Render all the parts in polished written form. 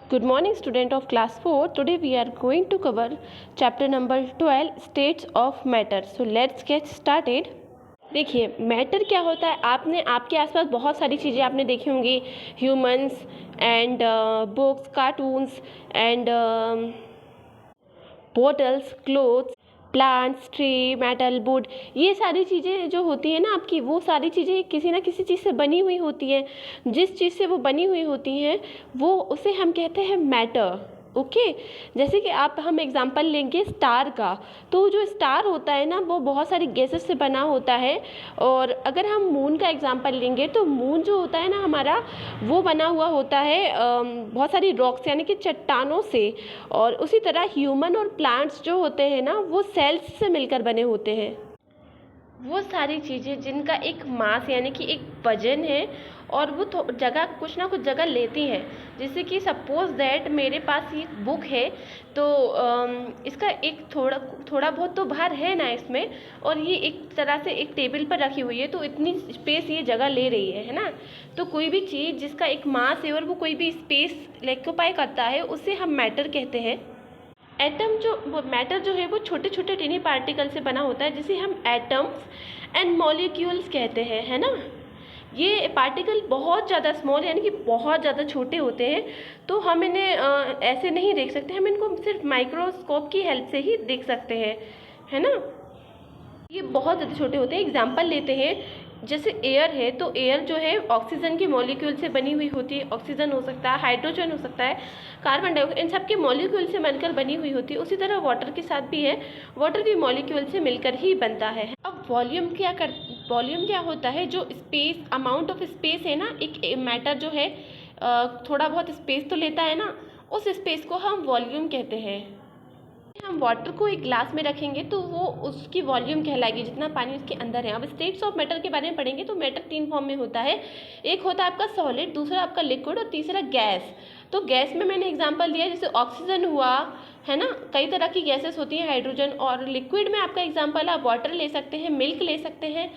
Good morning, student of class 4. Today we are going to cover chapter number 12 states of matter. So let's get started. देखिए matter क्या होता है। आपके आसपास बहुत सारी चीज़ें आपने देखी होंगी, humans and books, cartoons and bottles, clothes, plants, tree, metal, would. ये सारी चीज़ें जो होती हैं ना आपकी, वो सारी चीज़ें किसी ना किसी चीज़ से बनी हुई होती हैं। जिस चीज़ से वो बनी हुई होती हैं वो उसे हम कहते हैं मैटर। ओके जैसे कि हम एग्जांपल लेंगे स्टार का, तो जो स्टार होता है ना वो बहुत सारी गैसेस से बना होता है। और अगर हम मून का एग्जांपल लेंगे तो मून जो होता है ना हमारा, वो बना हुआ होता है बहुत सारी रॉक्स यानी कि चट्टानों से। और उसी तरह ह्यूमन और प्लांट्स जो होते हैं ना वो सेल्स से मिलकर बने होते हैं। वो सारी चीज़ें जिनका एक मास यानी कि एक वजन है और वो जगह कुछ ना कुछ जगह लेती हैं। जैसे कि सपोज दैट मेरे पास ये बुक है, तो इसका एक थोड़ा बहुत तो भार है ना इसमें, और ये एक तरह से एक टेबल पर रखी हुई है तो इतनी स्पेस ये जगह ले रही है ना। तो कोई भी चीज़ जिसका एक मास है और वो कोई भी स्पेस ऑक्यूपाई करता है उसे हम मैटर कहते हैं। एटम मैटर जो है वो छोटे छोटे टिनी पार्टिकल से बना होता है जिसे हम एटम्स एंड मॉलिक्यूल्स कहते हैं, है ना। ये पार्टिकल बहुत ज़्यादा स्मॉल यानी कि बहुत ज़्यादा छोटे होते हैं, तो हम इन्हें ऐसे नहीं देख सकते, हम इनको सिर्फ माइक्रोस्कोप की हेल्प से ही देख सकते हैं, है ना। ये बहुत ज़्यादा छोटे होते हैं। एग्जाम्पल लेते हैं, जैसे एयर है तो एयर जो है ऑक्सीजन के मॉलिक्यूल से बनी हुई होती है। ऑक्सीजन हो सकता है, हाइड्रोजन हो सकता है, कार्बन डाइऑक्साइड, इन सब के मॉलिक्यूल से बनकर बनी हुई होती है। उसी तरह वाटर के साथ भी है, वाटर भी मॉलिक्यूल से मिलकर ही बनता है। अब वॉल्यूम क्या होता है, जो स्पेस, अमाउंट ऑफ स्पेस है ना, एक मैटर जो है थोड़ा बहुत स्पेस तो लेता है ना, उस स्पेस को हम वॉल्यूम कहते हैं। हम वाटर को एक ग्लास में रखेंगे तो वो उसकी वॉल्यूम कहलाएगी, जितना पानी उसके अंदर है। अब स्टेट्स ऑफ मैटर के बारे में पढ़ेंगे तो मैटर 3 फॉर्म में होता है। एक होता है आपका सॉलिड, दूसरा आपका लिक्विड और तीसरा गैस। तो गैस में मैंने एग्जांपल दिया, जैसे ऑक्सीजन हुआ, है ना, कई तरह की गैसेस होती हैं, हाइड्रोजन। और लिक्विड में आपका एग्जांपल आप वाटर ले सकते हैं, मिल्क ले सकते हैं।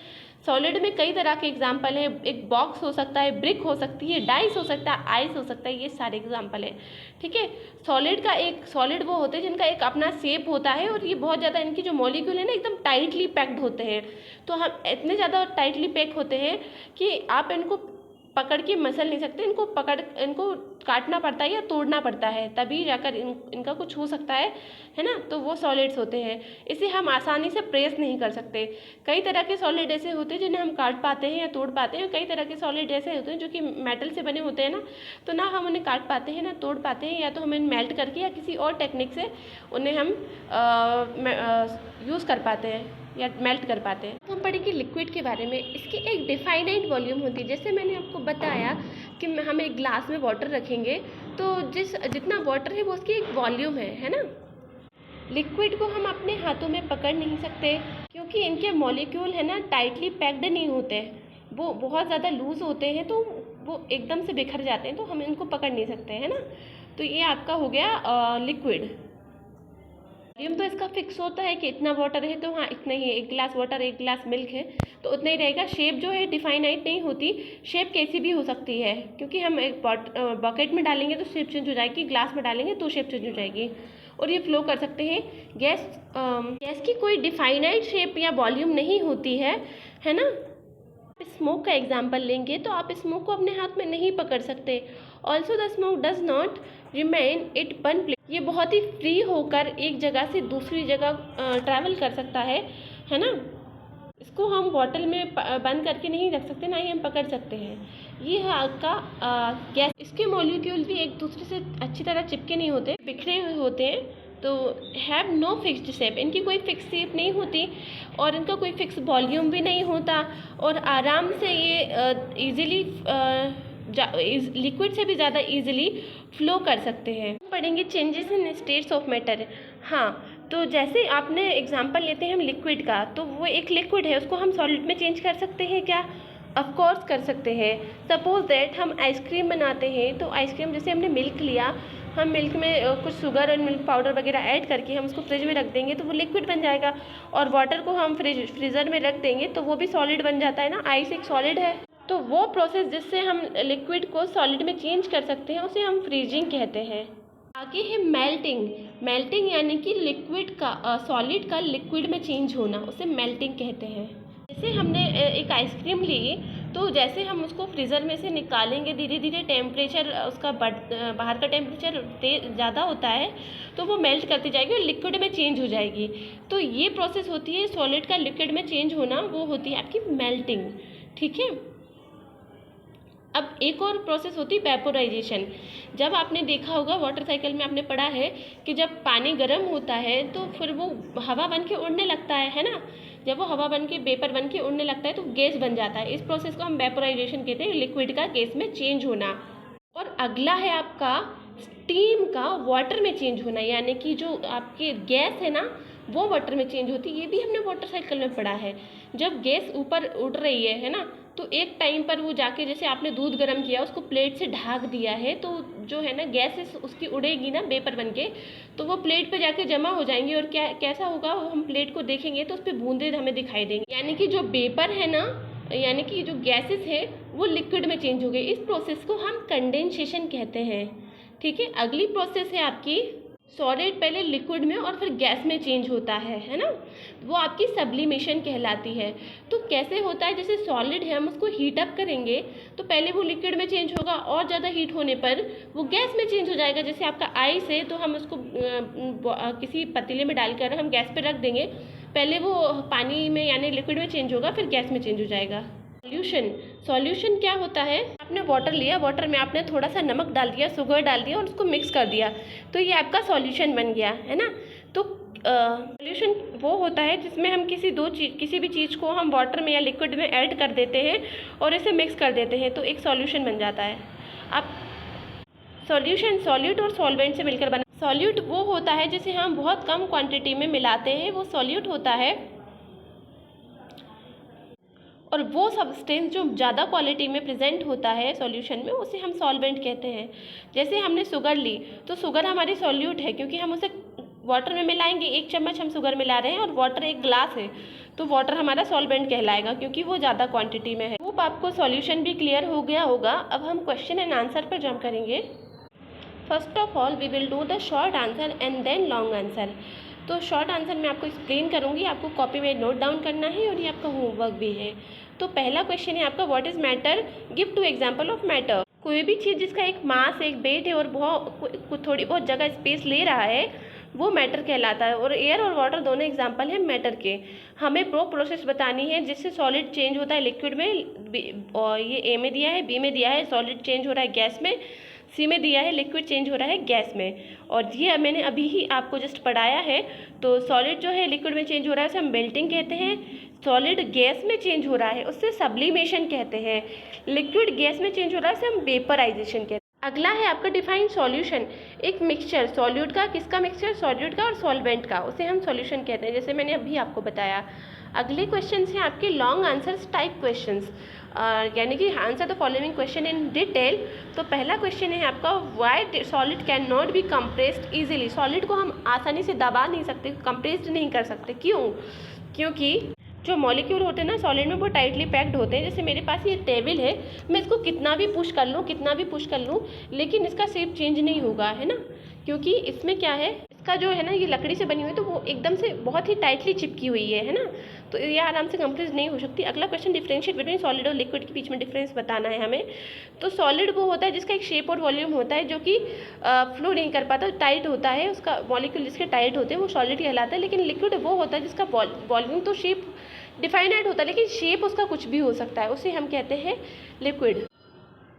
सॉलिड में कई तरह के एग्जाम्पल है, एक बॉक्स हो सकता है, ब्रिक हो सकती है, डाइस हो सकता है, आइस हो सकता है, ये सारे एग्जाम्पल है, ठीक है। सॉलिड वो होते हैं जिनका एक अपना शेप होता है और ये बहुत ज़्यादा, इनकी जो मॉलिक्यूल है ना एकदम टाइटली पैक्ड होते हैं। तो हम इतने ज़्यादा टाइटली पैक होते हैं कि आप इनको पकड़ के मसल नहीं सकते, इनको काटना पड़ता है या तोड़ना पड़ता है, तभी जाकर इनका कुछ हो सकता है ना। तो वो सॉलिड्स होते हैं, इसे हम आसानी से प्रेस नहीं कर सकते। कई तरह के सॉलिड ऐसे होते हैं जिन्हें हम काट पाते हैं या तोड़ पाते हैं, कई तरह के सॉलिड ऐसे होते हैं जो कि मेटल से बने होते हैं ना, तो ना हम उन्हें काट पाते हैं ना तोड़ पाते हैं, या तो हम इन्हें मेल्ट करके या किसी और टेक्निक से उन्हें हम यूज़ कर पाते हैं या मेल्ट कर पाते हैं। तो हम पढ़ेंगे लिक्विड के बारे में। इसकी एक डिफाइनाइट वॉल्यूम होती है। जैसे मैंने आपको बताया कि हम एक ग्लास में वाटर रखेंगे तो जितना वाटर है वो उसकी एक वॉल्यूम है ना। लिक्विड को हम अपने हाथों में पकड़ नहीं सकते क्योंकि इनके मॉलिक्यूल है ना टाइटली पैक्ड नहीं होते, वो बहुत ज़्यादा लूज़ होते हैं, तो वो एकदम से बिखर जाते हैं, तो हम इनको पकड़ नहीं सकते, है ना। तो ये आपका हो गया लिक्विड। वॉल्यूम तो इसका फिक्स होता है कि इतना वाटर है तो हाँ इतना ही है, 1 गिलास वाटर 1 गिलास मिल्क है तो उतना ही रहेगा। शेप जो है डिफाइनाइट नहीं होती, शेप कैसी भी हो सकती है, क्योंकि हम एक बकेट में डालेंगे तो शेप चेंज हो जाएगी, ग्लास में डालेंगे तो शेप चेंज हो जाएगी, और ये फ्लो कर सकते हैं। गैस की कोई डिफाइनाइट शेप या वॉल्यूम नहीं होती है ना। स्मोक का एग्जाम्पल लेंगे तो आप स्मोक को अपने हाथ में नहीं पकड़ सकते। Also the smoke does not remain it one place. ये बहुत ही फ्री होकर एक जगह से दूसरी जगह ट्रैवल कर सकता है ना। इसको हम बॉटल में बंद करके नहीं रख सकते, ना ही हम पकड़ सकते हैं। ये है आपका गैस। इसके मॉलिक्यूल भी एक दूसरे से अच्छी तरह चिपके नहीं होते, बिखरे हुए होते हैं, तो हैव नो फिक्स्ड शेप। इनकी कोई फिक्स शेप नहीं होती और इनका कोई फिक्स वॉल्यूम भी नहीं होता, और आराम से ये इजीली लिक्विड से भी ज़्यादा इजीली फ्लो कर सकते हैं। पढ़ेंगे changes in states of matter. हाँ, तो जैसे आपने एग्जांपल लेते हैं हम लिक्विड का, तो वो एक लिक्विड है, उसको हम सॉलिड में चेंज कर सकते हैं क्या? ऑफ कोर्स कर सकते हैं। सपोज दैट हम आइसक्रीम बनाते हैं, तो आइसक्रीम जैसे हमने मिल्क लिया, हम मिल्क में कुछ शुगर और मिल्क पाउडर वगैरह ऐड करके हम उसको फ्रिज में रख देंगे तो वो लिक्विड बन जाएगा। और वाटर को हम फ्रीज़र में रख देंगे तो वो भी सॉलिड बन जाता है ना। आइस एक सॉलिड है। तो वो प्रोसेस जिससे हम लिक्विड को सॉलिड में चेंज कर सकते हैं उसे हम फ्रीजिंग कहते हैं। आगे है मेल्टिंग। मेल्टिंग यानी कि लिक्विड का सॉलिड का लिक्विड में चेंज होना, उसे मेल्टिंग कहते हैं। जैसे हमने एक आइसक्रीम ली, तो जैसे हम उसको फ्रीज़र में से निकालेंगे, धीरे धीरे टेम्परेचर उसका बाहर का टेम्परेचर ज़्यादा होता है तो वो मेल्ट करती जाएगी और लिक्विड में चेंज हो जाएगी। तो ये प्रोसेस होती है सॉलिड का लिक्विड में चेंज होना, वो होती है आपकी मेल्टिंग। ठीक है। अब एक और प्रोसेस होती है वेपोराइजेशन। जब आपने देखा होगा वाटर साइकिल में आपने पढ़ा है कि जब पानी गर्म होता है तो फिर वो हवा बन के उड़ने लगता है ना। जब वो हवा बन के वेपर बन के उड़ने लगता है तो गैस बन जाता है। इस प्रोसेस को हम वेपोराइजेशन कहते हैं, लिक्विड का गैस में चेंज होना। और अगला है आपका स्टीम का वाटर में चेंज होना, यानी कि जो आपकी गैस है ना वो वाटर में चेंज होती है। ये भी हमने वाटर साइकिल में पढ़ा है। जब गैस ऊपर उड़ रही है ना, तो एक टाइम पर वो जाके, जैसे आपने दूध गर्म किया उसको प्लेट से ढक दिया है, तो जो है ना गैस उसकी उड़ेगी ना वेपर बन के, तो वो प्लेट पे जाके जमा हो जाएंगी और क्या कैसा होगा, हम प्लेट को देखेंगे तो उस पर बूंदे हमें दिखाई देंगी। यानी कि जो वेपर है ना, यानी कि जो गैसेस है वो लिक्विड में चेंज हो गई। इस प्रोसेस को हम कंडेंसेशन कहते हैं। ठीक है। अगली प्रोसेस है आपकी सॉलिड पहले लिक्विड में और फिर गैस में चेंज होता है ना, वो आपकी सब्लिमेशन कहलाती है। तो कैसे होता है, जैसे सॉलिड है हम उसको हीट अप करेंगे तो पहले वो लिक्विड में चेंज होगा और ज़्यादा हीट होने पर वो गैस में चेंज हो जाएगा। जैसे आपका आइस है तो हम उसको किसी पतीले में डालकर हम गैस पे रख देंगे, पहले वो पानी में यानी लिक्विड में चेंज होगा फिर गैस में चेंज हो जाएगा। सॉल्यूशन क्या होता है, आपने वाटर लिया, वाटर में आपने थोड़ा सा नमक डाल दिया, शुगर डाल दिया और उसको मिक्स कर दिया, तो ये आपका सॉल्यूशन बन गया है ना। तो सॉल्यूशन वो होता है जिसमें हम किसी भी चीज़ को हम वाटर में या लिक्विड में ऐड कर देते हैं और इसे मिक्स कर देते हैं, तो एक सॉल्यूशन बन जाता है। अब सॉल्यूशन सॉल्यूट और सॉल्वेंट से मिलकर बना। सॉल्यूट वो होता है जिसे हम बहुत कम क्वांटिटी में मिलाते हैं, वो सॉल्यूट होता है। और वो सब्सटेंस जो ज़्यादा क्वालिटी में प्रेजेंट होता है सॉल्यूशन में, उसे हम सॉल्वेंट कहते हैं। जैसे हमने शुगर ली, तो शुगर हमारी सॉल्यूट है क्योंकि हम उसे वाटर में मिलाएंगे। 1 चम्मच हम शुगर मिला रहे हैं और वाटर 1 ग्लास है, तो वाटर हमारा सॉल्वेंट कहलाएगा क्योंकि वो ज़्यादा क्वांटिटी में है। होप आपको सॉल्यूशन भी क्लियर हो गया होगा। अब हम क्वेश्चन एंड आंसर पर जंप करेंगे। First of all we will do the short answer and then long answer. तो शॉर्ट आंसर मैं आपको एक्सप्लेन करूँगी, आपको कॉपी में नोट डाउन करना है और ये आपका होमवर्क भी है। तो पहला क्वेश्चन है आपका, what is matter, give 2 example of matter. कोई भी चीज़ जिसका एक मास एक वेट है और थोड़ी बहुत जगह स्पेस ले रहा है वो मैटर कहलाता है। और एयर और वाटर दोनों एग्जाम्पल हैं मैटर के। हमें वो प्रोसेस बतानी है जिससे सॉलिड चेंज होता है लिक्विड में, और ये ए में दिया है, बी में दिया है सॉलिड चेंज हो रहा है गैस में, सी में दिया है लिक्विड चेंज हो रहा है गैस में। और ये मैंने अभी ही आपको जस्ट पढ़ाया है। तो सॉलिड जो है लिक्विड में चेंज हो रहा है उसे हम मेल्टिंग कहते हैं, सॉलिड गैस में चेंज हो रहा है उससे सब्लिमेशन कहते हैं, लिक्विड गैस में चेंज हो रहा है उसे हम वेपराइजेशन कहते हैं। अगला है आपका डिफाइन सॉल्यूशन। एक मिक्सचर सॉल्यूट का, किसका मिक्सचर, सॉल्यूट का और सॉल्वेंट का, उसे हम सॉल्यूशन कहते हैं, जैसे मैंने अभी आपको बताया। अगले क्वेश्चन हैं आपके लॉन्ग आंसर्स टाइप क्वेश्चंस, यानी कि answer the following question in detail. तो पहला क्वेश्चन है आपका, why solid can not be compressed easily. Solid को हम आसानी से दबा नहीं सकते, कंप्रेस्ड नहीं कर सकते, क्यों? क्योंकि जो मॉलिक्यूल होते हैं ना सॉलिड में वो टाइटली पैक्ड होते हैं। जैसे मेरे पास ये टेबल है, मैं इसको कितना भी पुश कर लूँ लेकिन इसका शेप चेंज नहीं होगा, है ना, क्योंकि इसमें क्या है, इसका जो है ना ये लकड़ी से बनी हुई है तो वो एकदम से बहुत ही टाइटली चिपकी हुई है ना, तो ये आराम से कंप्रेस नहीं हो सकती। अगला क्वेश्चन, डिफरेंशिएट बिटवीन सॉलिड और लिक्विड के बीच में डिफरेंस बताना है हमें। तो सॉलिड वो होता है जिसका एक शेप और वॉल्यूम होता है जो कि फ्लो नहीं कर पाता, टाइट होता है, उसका मॉलिक्यूल जिसके टाइट होते हैं वो सॉलिड कहलाता है। लेकिन लिक्विड वो होता है जिसका वॉल्यूम तो शेप डिफाइनाइट होता है लेकिन शेप उसका कुछ भी हो सकता है, उसे हम कहते हैं लिक्विड।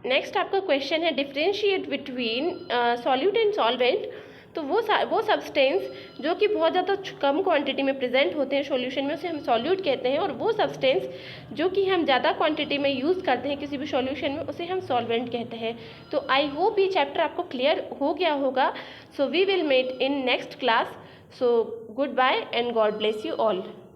नेक्स्ट आपका क्वेश्चन है, differentiate between solute and solvent. तो वो सब्सटेंस जो कि बहुत ज़्यादा कम क्वांटिटी में प्रेजेंट होते हैं सॉल्यूशन में उसे हम सॉल्यूट कहते हैं, और वो सब्सटेंस जो कि हम ज़्यादा क्वांटिटी में यूज़ करते हैं किसी भी सॉल्यूशन में उसे हम सॉल्वेंट कहते हैं। तो आई होप ये चैप्टर आपको क्लियर हो गया होगा। So we will meet in next class. So good bye and God bless you all.